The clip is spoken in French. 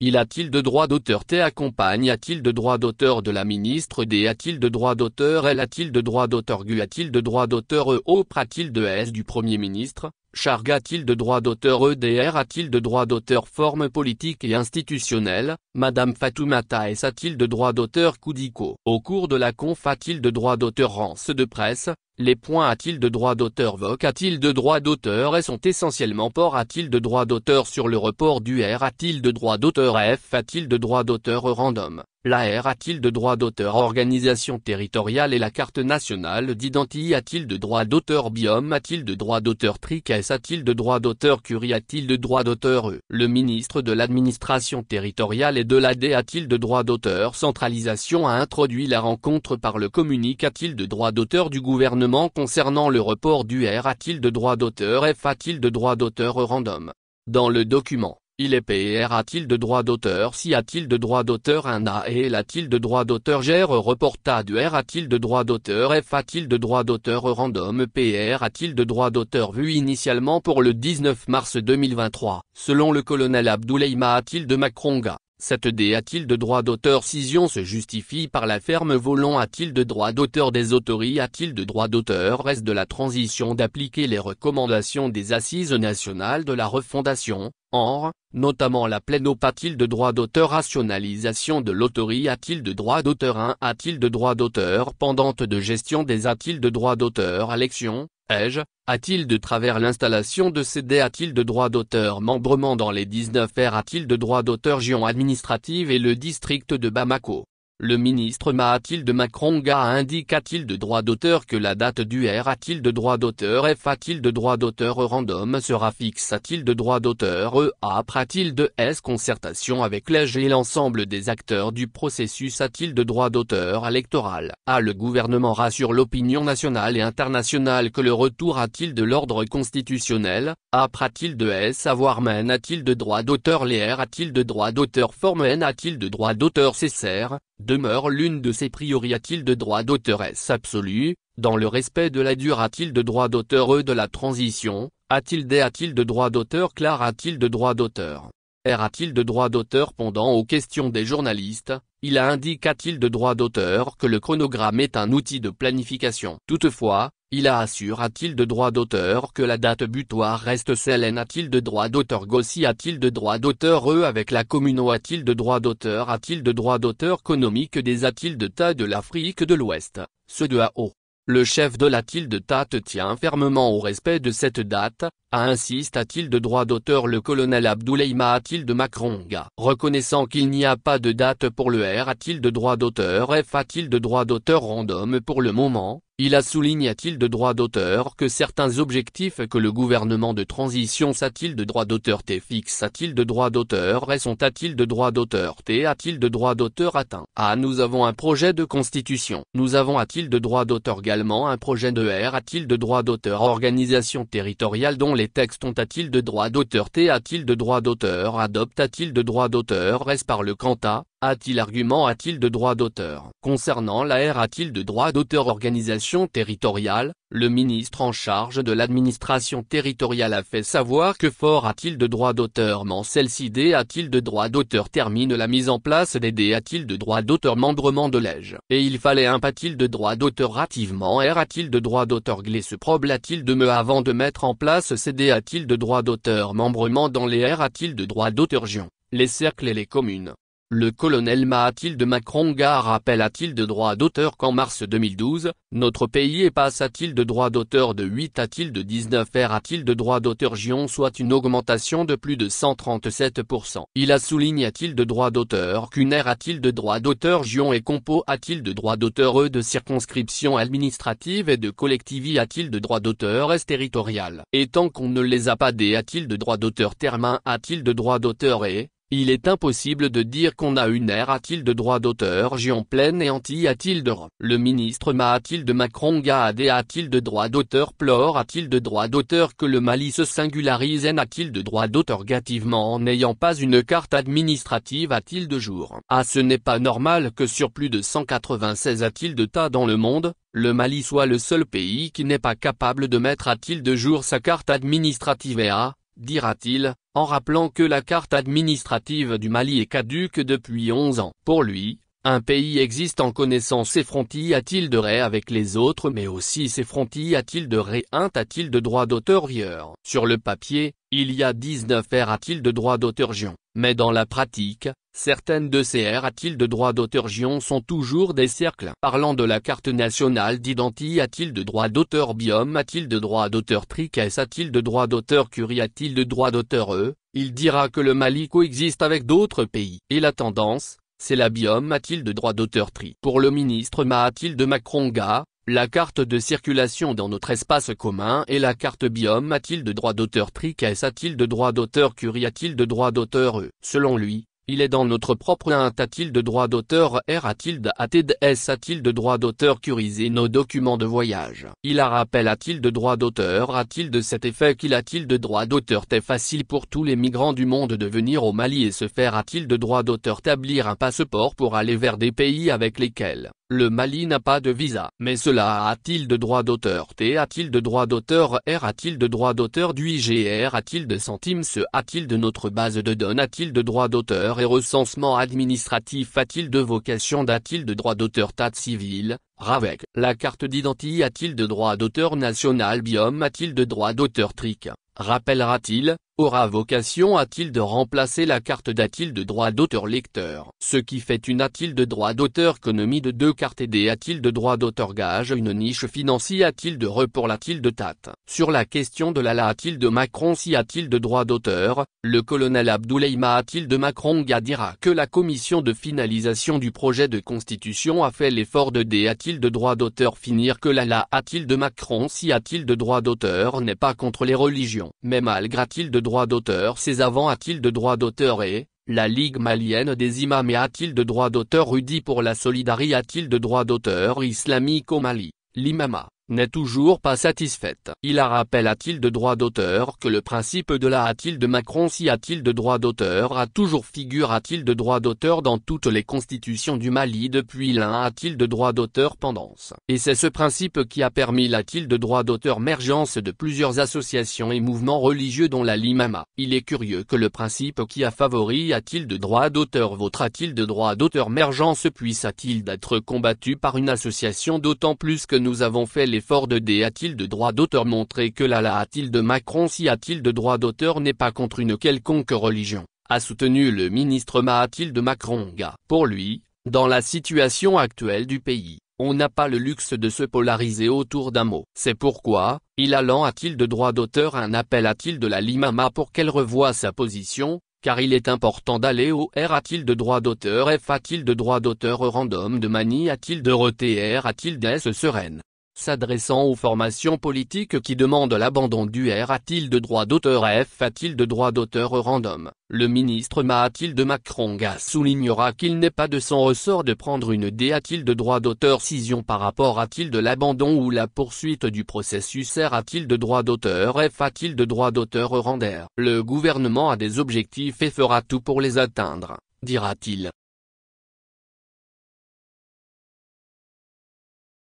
Il a-t-il de droit d'auteur T accompagne a-t-il de droit d'auteur de la ministre D a-t-il de droit d'auteur L a-t-il de droit d'auteur Gu a-t-il de droit d'auteur E Opre a-t-il de S du Premier ministre, Charg a-t-il de droit d'auteur EDR a-t-il de droit d'auteur Forme politique et institutionnelle, Madame Fatoumata S a-t-il de droit d'auteur Koudiko au cours de la conf a-t-il de droit d'auteur Rance de presse, les points a-t-il de droit d'auteur Voc a-t-il de droit d'auteur et sont essentiellement port a-t-il de droit d'auteur sur le report du R a-t-il de droit d'auteur F a-t-il de droit d'auteur random, la R a-t-il de droit d'auteur organisation territoriale et la carte nationale d'identité a-t-il de droit d'auteur Biome a-t-il de droit d'auteur Tric S a-t-il de droit d'auteur Curie a-t-il de droit d'auteur E le ministre de l'administration territoriale et de l'AD a-t-il de droit d'auteur Centralisation a introduit la rencontre par le communique a-t-il de droit d'auteur du gouvernement concernant le report du R a-t-il de droit d'auteur F a-t-il de droit d'auteur random. Dans le document, il est PR a-t-il de droit d'auteur Si a-t-il de droit d'auteur un A et L a-t-il de droit d'auteur Gère reporta du R a-t-il de droit d'auteur F a-t-il de droit d'auteur random PR a-t-il de droit d'auteur vu initialement pour le 19 mars 2023, selon le colonel Abdoulaye a-t-il de Macronga. Cette D a-t-il de droit d'auteur Scission se justifie par la ferme Volon a-t-il de droit d'auteur des autorités a-t-il de droit d'auteur Reste de la transition d'appliquer les recommandations des Assises nationales de la refondation, notamment la pléno a-t-il de droit d'auteur Rationalisation de l'autorité a-t-il de droit d'auteur 1 a-t-il de droit d'auteur Pendante de gestion des a-t-il de droit d'auteur Élection, a-t-il de travers l'installation de CD a-t-il de droit d'auteur Membrement dans les 19 R a-t-il de droit d'auteur Région administrative et le district de Bamako. Le ministre a-t-il de Macronga indique a-t-il de droit d'auteur que la date du R a-t-il de droit d'auteur F a-t-il de droit d'auteur random sera fixe a-t-il de droit d'auteur E a-t-il de S concertation avec l'EG et l'ensemble des acteurs du processus a-t-il de droit d'auteur électoral le gouvernement rassure l'opinion nationale et internationale que le retour a-t-il de l'ordre constitutionnel a-t-il de S avoir men a-t-il de droit d'auteur les R a-t-il de droit d'auteur forme N a-t-il de droit d'auteur cessaire demeure l'une de ses priorités a-t-il de droit d'auteur S absolu, dans le respect de la dure a-t-il de droit d'auteur E de la transition, a-t-il de droit d'auteur Clar a-t-il de droit d'auteur R a-t-il de droit d'auteur Pendant aux questions des journalistes, il indique a-t-il de droit d'auteur que le chronogramme est un outil de planification. Toutefois, il assure a-t-il de droit d'auteur que la date butoir reste celle N a-t-il de droit d'auteur Gossi a-t-il de droit d'auteur E avec la communo a-t-il de droit d'auteur économique des a-t-il de tas de l'Afrique de l'Ouest, ceux de AO. Le chef de la tilde TAT tient fermement au respect de cette date, insiste a-t-il de droit d'auteur le colonel Abdoulaye a-t-il de Macronga. Reconnaissant qu'il n'y a pas de date pour le R a-t-il de droit d'auteur F a-t-il de droit d'auteur random pour le moment, il a souligné a-t-il de droit d'auteur que certains objectifs que le gouvernement de transition a-t-il de droit d'auteur T fixe a-t-il de droit d'auteur et sont a-t-il de droit d'auteur T a-t-il de droit d'auteur atteint. Nous avons un projet de constitution. Nous avons a-t-il de droit d'auteur également un projet de R a-t-il de droit d'auteur organisation territoriale dont les textes ont a-t-il de droit d'auteur T a-t-il de droit d'auteur adopte a-t-il de droit d'auteur reste par le Cantat. A-t-il argument a-t-il de droit d'auteur concernant la R a-t-il de droit d'auteur organisation territoriale, le ministre en charge de l'administration territoriale a fait savoir que fort a-t-il de droit d'auteur celle-ci D a-t-il de droit d'auteur termine la mise en place des D a-t-il de droit d'auteur membrement de l'EG et il fallait un a-t-il de droit d'auteur relativement R a-t-il de droit d'auteur glé se probe a-t-il de me avant de mettre en place ces D a-t-il de droit d'auteur membrement dans les R a-t-il de droit d'auteur Gion, les cercles et les communes. Le colonel a-t-il de Macronga rappelle a-t-il de droit d'auteur qu'en mars 2012, notre pays est passe a-t-il de droit d'auteur de 8 a-t-il de 19 R a-t-il de droit d'auteur Gion soit une augmentation de plus de 137%. Il a souligné a-t-il de droit d'auteur qu'une R a-t-il de droit d'auteur Gion et compo a-t-il de droit d'auteur E de circonscription administrative et de collectivité a-t-il de droit d'auteur S territorial. Et tant qu'on ne les a pas des a-t-il de droit d'auteur terme a-t-il de droit d'auteur et il est impossible de dire qu'on a une R a-t-il de droit d'auteur région pleine et anti a-t-il de R. Le ministre a-t-il de Macronga a-t-il de droit d'auteur Plore a-t-il de droit d'auteur que le Mali se singularise N a-t-il de droit d'auteur gativement en n'ayant pas une carte administrative a-t-il de jour. Ce n'est pas normal que sur plus de 196 a-t-il de tas dans le monde, le Mali soit le seul pays qui n'est pas capable de mettre a-t-il de jour sa carte administrative et dira-t-il, en rappelant que la carte administrative du Mali est caduque depuis 11 ans. Pour lui, un pays existe en connaissant ses frontières avec les autres mais aussi ses frontières de droit d'auteur ailleurs. Sur le papier, il y a 19 de droit d'auteur mais dans la pratique, certaines de ces de droit d'auteur sont toujours des cercles. Parlant de la carte nationale d'identité de droit d'auteur biome de droit d'auteur triques de droit d'auteur curie de droit d'auteur il dira que le Mali coexiste avec d'autres pays. Et la tendance, c'est la biome de droit d'auteur tri. Pour le ministre Mahathilde Makronga, la carte de circulation dans notre espace commun et la carte biome de droit d'auteur triques de droit d'auteur curie de droit d'auteur Selon lui, il est dans notre propre de droit d'auteur de droit d'auteur curiser nos documents de voyage. Il a rappel de droit d'auteur de cet effet qu'il de droit d'auteur c'est facile pour tous les migrants du monde de venir au Mali et se faire de droit d'auteur établir un passeport pour aller vers des pays avec lesquels le Mali n'a pas de visa. Mais cela a-t-il de droit d'auteur a-t-il de droit d'auteur a-t-il de droit d'auteur du IGR a-t-il de centimes a-t-il de notre base de données a-t-il de droit d'auteur et recensement administratif a-t-il de vocation a-t-il de droit d'auteur tat civil, RAVEC. La carte d'identité a-t-il de droit d'auteur national biome a-t-il de droit d'auteur trique, rappellera-t-il, aura vocation a-t-il de remplacer la carte de droit d'auteur lecteur. Ce qui fait une de droit d'auteur économie de deux cartes et a-t-il de droit d'auteur gage une niche financière a-t-il de pour la de tat. Sur la question de la a-t-il de Macron si a-t-il de droit d'auteur, le colonel Abdoulaye a-t-il de Makronga dira que la commission de finalisation du projet de constitution a fait l'effort de a-t-il de droit d'auteur finir que la a-t-il de Macron si a-t-il de droit d'auteur n'est pas contre les religions, mais malgré a-t-il de droit d'auteur ses avant a-t-il de droit d'auteur et la Ligue malienne des imams et a-t-il de droit d'auteur Rudi pour la solidarité a-t-il de droit d'auteur islamique au Mali, l'imama n'est toujours pas satisfaite. Il a rappel a-t-il de droit d'auteur que le principe de la a-t-il de Macron si a-t-il de droit d'auteur a toujours figure a-t-il de droit d'auteur dans toutes les constitutions du Mali depuis l'un a-t-il de droit d'auteur pendance. Et c'est ce principe qui a permis l'a-t-il de droit d'auteur émergence de plusieurs associations et mouvements religieux dont la l'imama. Il est curieux que le principe qui a favori a-t-il de droit d'auteur votre a-t-il de droit d'auteur émergence puisse a-t-il d'être combattu par une association d'autant plus que nous avons fait l'effort de a-t-il de droit d'auteur montrer que la a-t-il de Macron si a-t-il de droit d'auteur n'est pas contre une quelconque religion, a soutenu le ministre Mahathilde Makronga. Pour lui, dans la situation actuelle du pays, on n'a pas le luxe de se polariser autour d'un mot. C'est pourquoi, il allant a-t-il de droit d'auteur un appel a-t-il de la l'imama pour qu'elle revoie sa position, car il est important d'aller au a-t-il de droit d'auteur a-t-il de droit d'auteur random de manie a-t-il de retr a-t-il d'es sereine. S'adressant aux formations politiques qui demandent l'abandon du a-t-il de droit d'auteur a-t-il de droit d'auteur random, le ministre Mahathilde Makronga soulignera qu'il n'est pas de son ressort de prendre une a-t-il de droit d'auteur décision par rapport a-t-il de l'abandon ou la poursuite du processus a-t-il de droit d'auteur a-t-il de droit d'auteur render. Le gouvernement a des objectifs et fera tout pour les atteindre, dira-t-il.